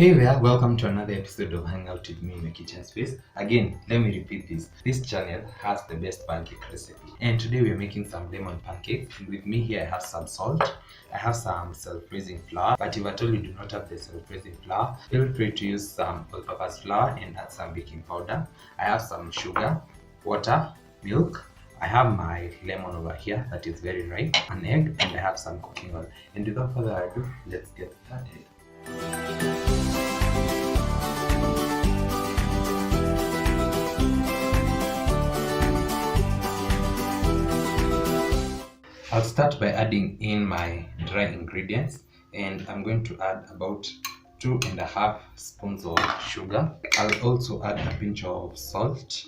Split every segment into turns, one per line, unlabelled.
Hey there, welcome to another episode of Hang Out with me in the kitchen space. Again, let me repeat this. This channel has the best pancake recipe. And today we are making some lemon pancakes. And with me here I have some salt. I have some self-raising flour. But if at all you do not have the self-raising flour, feel free to use some all-purpose flour and add some baking powder. I have some sugar, water, milk. I have my lemon over here that is very ripe, an egg, and I have some cooking oil. And without further ado, let's get started. I'll start by adding in my dry ingredients, and I'm going to add about 2.5 spoons of sugar. I'll also add a pinch of salt.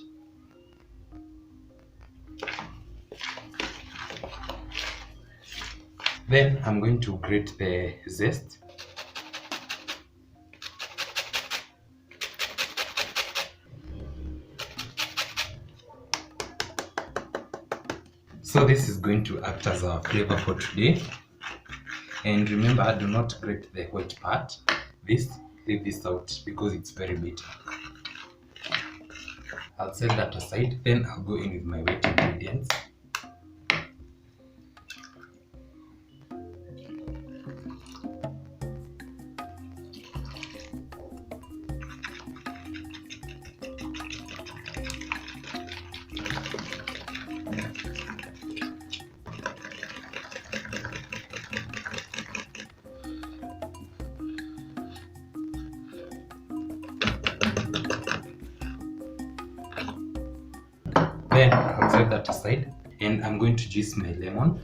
Then I'm going to grate the zest. So this is going to act as our flavor for today. And remember, do not grate the white part. Leave this out because it's very bitter. I'll set that aside. Then I'll go in with my wet ingredients. Then I'll set that aside, and I'm going to juice my lemon.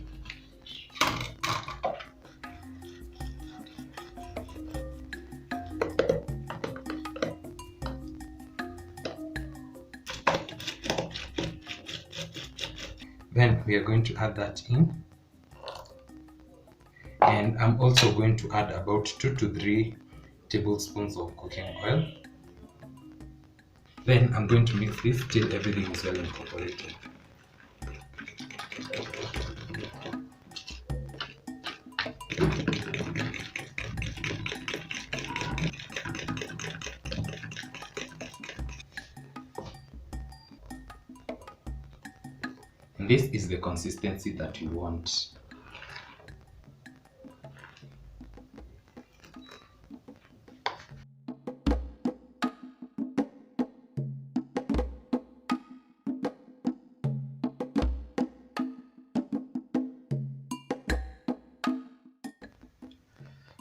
Then we are going to add that in, and I'm also going to add about 2 to 3 tablespoons of cooking oil. Then I'm going to mix this till everything is well incorporated. And this is the consistency that you want.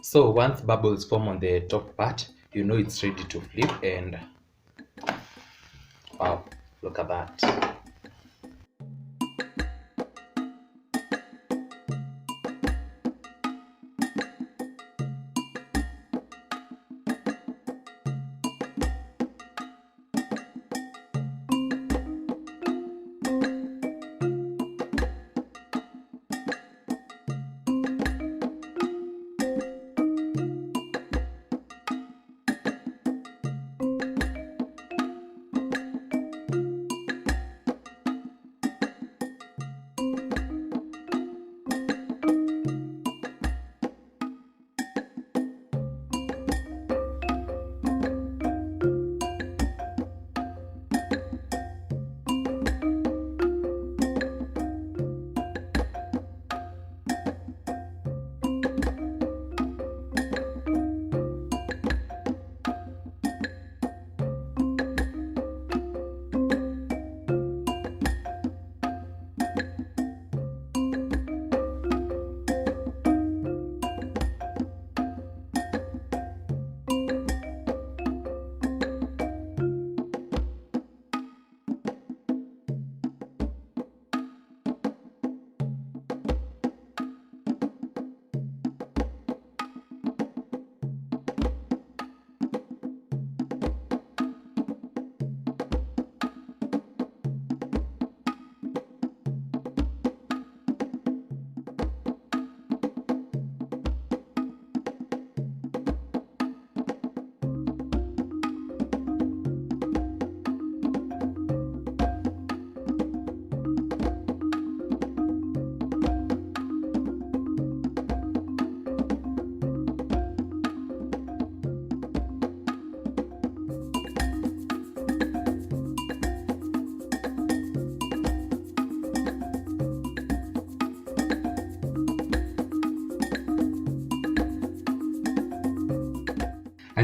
So once bubbles form on the top part, you know it's ready to flip, and wow, look at that.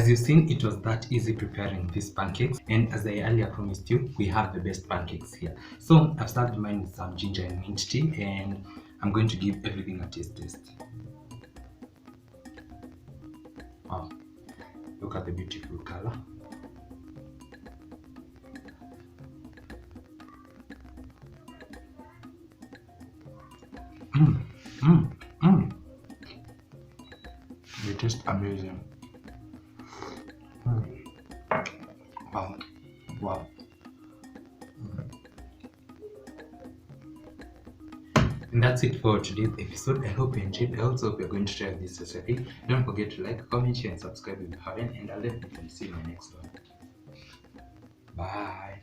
As you've seen, it was that easy preparing these pancakes, and as I earlier promised you, we have the best pancakes here. So I've served mine with some ginger and mint tea, and I'm going to give everything a taste test. Wow, look at the beautiful color. They taste amazing. Wow. Wow. And that's it for today's episode. I hope you enjoyed. I also hope you're going to try this recipe. Don't forget to like, comment, share, and subscribe if you haven't. And I'll definitely see you in my next one. Bye.